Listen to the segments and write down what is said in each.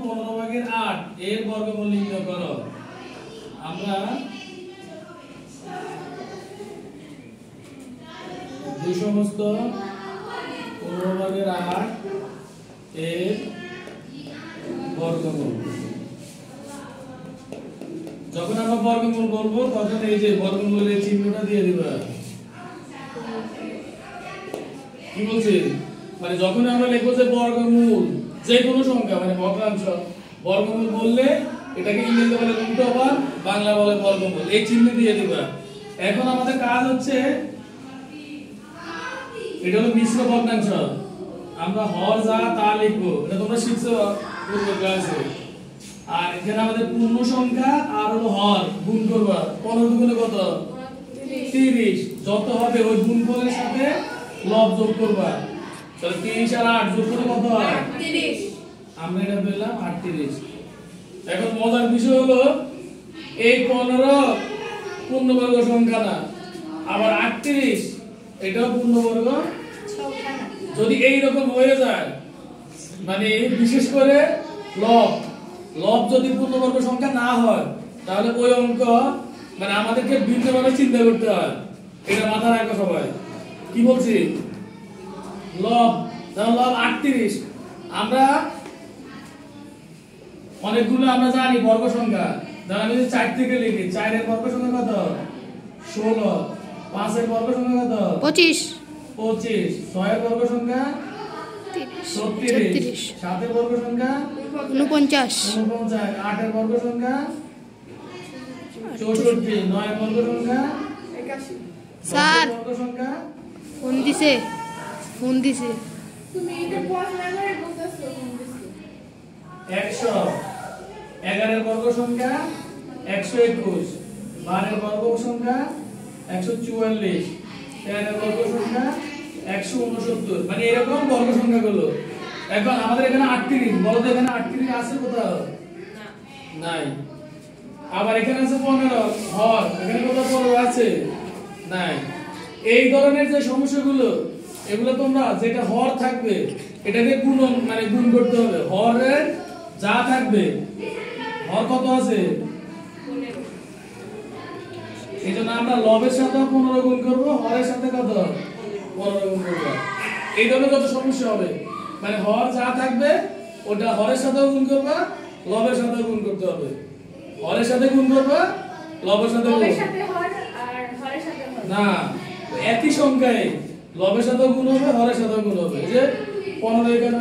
15/8 এর বর্গমূল নির্ণয় করো। আমরা 2/15/8 এর বর্গমূল। যখন আমরা বর্গমূল বলবো তখন এই যে বর্গমূলের চিহ্নটা দিয়ে দিবা। কি বলছি, মানে যখন আমরা লিখবো যে বর্গমূল যে কোনো সংখ্যা মানে ভগ্নাংশ বর্গমূল বললে এটাকে ইংরেজিতে বলে রুট ওভার, বাংলা বলে বর্গমূল, এই চিহ্ন দিয়ে দিবা। এখন আমাদের কাজ হচ্ছে এটা হলো মিশ্র ভগ্নাংশ, আমরা হর যা তা লিখবো, এটা তোমরা শিখছো পূর্ব ক্লাসে। আর এখানে আমাদের পূর্ণ সংখ্যা আর হলো হর গুণ করবা। 15 গুণে কত? 30। যত হবে ওই গুণফলের সাথে লব যোগ করবা। তাহলে 30 আর 8 যোগ করে কত হয়? 38। আমরা এটা পেলাম 38। এখন মজার বিষয় হলো এই 15 পূর্ণবর্গ সংখ্যা না, আবার 38 এটাও পূর্ণবর্গ সংখ্যা না। যদি এই রকম হয়ে যায়, মানে বিশেষ করে লব যদি পূর্ণবর্গ সংখ্যা না হয় তাহলে ওই অঙ্ক মানে আমাদেরকে ভিন্নভাবে চিন্তা করতে হয়। এটা মাথায় রাখো সবাই। কি বলছি? লব 38। আমরা অনেকগুলো আমরা জানি বর্গ সংখ্যা, ধর আমি যদি 4 থেকে লিখি, 4 এর বর্গ সংখ্যা কত? 16। 5 এর বর্গ সংখ্যা কত? 25। 6 এর বর্গ সংখ্যা 36। 7 এর বর্গ সংখ্যা 49। 8 এর বর্গ সংখ্যা 64। 9 এর বর্গ সংখ্যা 81। স্যার বর্গ সংখ্যা ফোন দিছে তুমি এটা পড়া না বলতেছো ফোন দিছে 100। 11 এর বর্গ সংখ্যা 121। 12 এর বর্গ সংখ্যা 144। 13 এর বর্গ সংখ্যা 169। মানে এরকম বর্গ সংখ্যাগুলো। এখন আমাদের এখানে 38, বলো তো এখানে 38 আছে কোথাও? না, নাই। আবার এখানে আছে 15 হর, এখানে কোথাও 15 আছে? নাই। এই ধরনের যে সমস্যাগুলো এগুলো তোমরা যেটা হর থাকবে এটাকে গুণ মানে গুণ করতে হবে। হরের যা থাকবে, হর কত আছে? 15। এইজন্য আমরা লবের সাথে 15 গুণ করব, হরের সাথে কত? 15 গুণ করব। এই ধরনের যত সমস্যা হবে মানে হর যা থাকবে ওটা হরের সাথে গুণ করবা, লবের সাথে গুণ করতে হবে। হরের সাথে গুণ করবা, লবের সাথে গুণ। লবের সাথে হর আর হরের সাথে হর না, একই সংখ্যায় লবের সাথে গুণ হবে, হরের সাথে গুণ হবে। এই যে 15 এখানে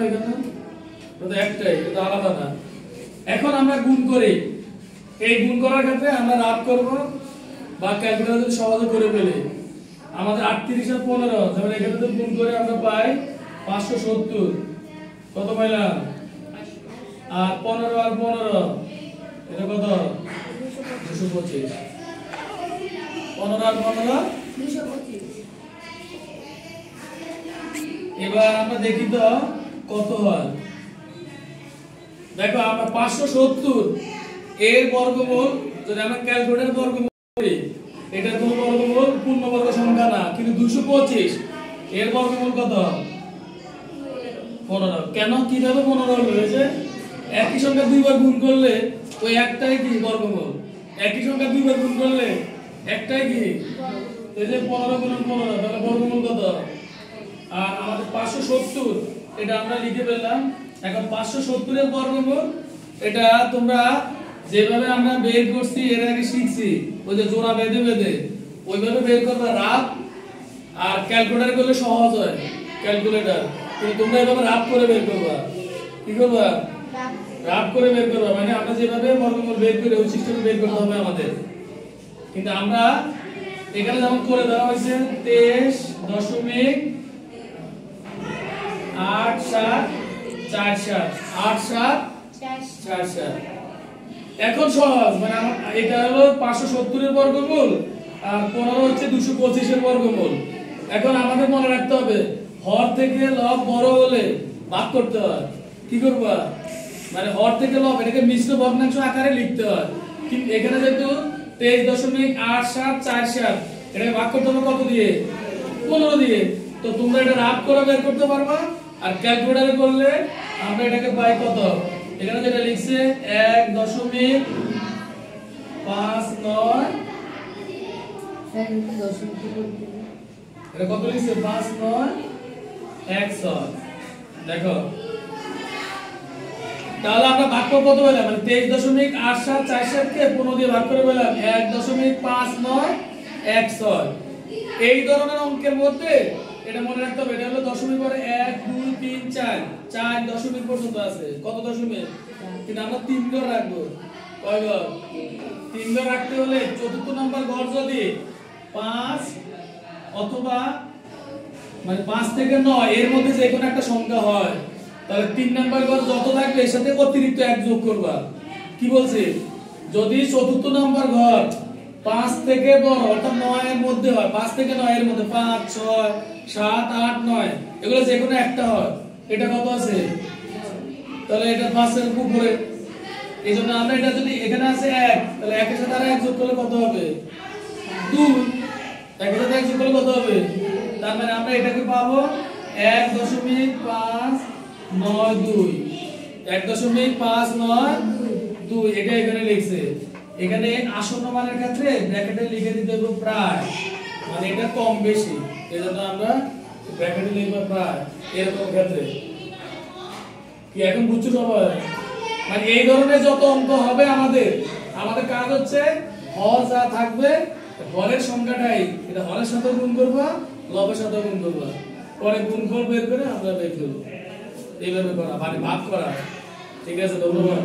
এটা একটাই, এটা আলাদা না। এখন আমরা গুণ করি, এই গুণ করার ক্ষেত্রে আমরা রাব করব বা ক্যালকুলেটর যদি সহজে করে ফেলি। আমাদের 38 আর 15, যেমন এখানে তো গুণ করে আমরা পাই 570। কত পাইলাম? আর 15 আর 15 এটা কত? 225। 15 আর 15 225। এবার আমরা দেখি তো কত হয়। দেখো আমরা 570 এর বর্গমূল যদি আমরা ক্যালকুলেটর বর্গমূল করি, এটা কোনো বর্গমূল পূর্ণবর্গ সংখ্যা না, কিন্তু 225 এর বর্গমূল কত? 15। কেন কিভাবে 15 হয়েছে? একই সংখ্যা দুইবার গুণ করলে ওই একটাই কি বর্গমূল, একই সংখ্যা দুইবার গুণ করলে একটাই কি, এই যে 15 গুণ 15 তাহলে বর্গমূল কত? আর আমাদের 570 এটা আমরা লিখে পেলাম। এখন 570 এর বর্গমূল এটা তোমরা যেভাবে আমরা বের করছি এর আগে শিখছি, ওই যে জোড়া বেঁধে বেঁধে ওইভাবে বের করবা রাব। আর ক্যালকুলেটর করলে সহজ হয় ক্যালকুলেটর, কিন্তু তোমরা এভাবে রাব করে বের করবা। কি করবা? রাব করে বের করবা। মানে আমরা যেভাবে বর্গমূল বের করি ওই সিস্টেমে বের করতে হবে আমাদের। কিন্তু আমরা এখানে যেমন করে দেওয়া হয়েছে 23.8747 এখন সহজ, মানে এটা হলো 570 এর বর্গমূল আর 15 হচ্ছে 225 এর বর্গমূল। এখন আমাদের মনে রাখতে হবে হর থেকে লব বড় হলে ভাগ করতে হয়। কি করবা? মানে হর থেকে লব এটাকে মিশ্র ভগ্নাংশ আকারে লিখতে হয়। কিন্তু এখানে যেহেতু 23.8747 এটাকে ভাগ করতে হবে কত দিয়ে? 15 দিয়ে। তো তোমরা এটা রাব করে বের করতে পারবা। আর ক্যালকুলেটরে করলে আমরা এটাকে পাই কত? এখানে যেটা লিখছে 1.59 এটা কত লিখছে 5.9 দেখো তাহলে আমরা ভাগ করব কত পেলাম মানে 23.8747 কে 15 দিয়ে ভাগ করে পেলাম 1.5916 এই ধরনের অঙ্কের মধ্যে এটা মনে রাখতে হবে এটা হলো দশমিক পরে 1 2 3 4 4 দশমিক পর্যন্ত আছে কত দশমিক কিন্তু আমরা 3 ঘর রাখবো কয় ঘর 3 ঘর রাখতে হলে চতুর্থ নাম্বার ঘর যদি 5 অথবা মানে 5 থেকে 9 এর মধ্যে যে কোনো একটা সংখ্যা হয় তাহলে 3 নাম্বার ঘর যত থাকবে এর সাথে অতিরিক্ত এক যোগ করবা কি বলছি যদি চতুর্থ নাম্বার ঘর 5 থেকে বড় অর্থাৎ 9 এর মধ্যে হয় 5 থেকে 9 এর মধ্যে 5 6 7 8 9 এগুলো যে কোনো একটা হয় এটা কত আছে তাহলে এটা 5 এর উপরে এইজন্য আমরা এটা যদি এখানে আছে 1 তাহলে 1 এর সাথে আর 1 যোগ করলে কত হবে 2 1 এর সাথে 1 যোগ করলে কত হবে তার মানে আমরা এটাকে পাবো 1.592 1.592 এটা এখানে লিখছে এখানে আসন্ন মানের ক্ষেত্রে ব্র্যাকেটে লিখে দিতে হবে প্রায় মানে এটা কম বেশি এজন্য আমরা ব্র্যাকেটে লিখব প্রায় এরকম ক্ষেত্রে কি এখন বুঝছো সবাই মানে এই ধরনের যত অঙ্ক হবে আমাদের কাজ হচ্ছে হর যা থাকবে হরের সংখ্যাটাই এটা হরের সাথে গুণ করবা লবের সাথে গুণ করবা পরে গুণফল বের করে আমরা বের করব এইভাবে করা মানে ভাগ করা ঠিক আছে ধন্যবাদ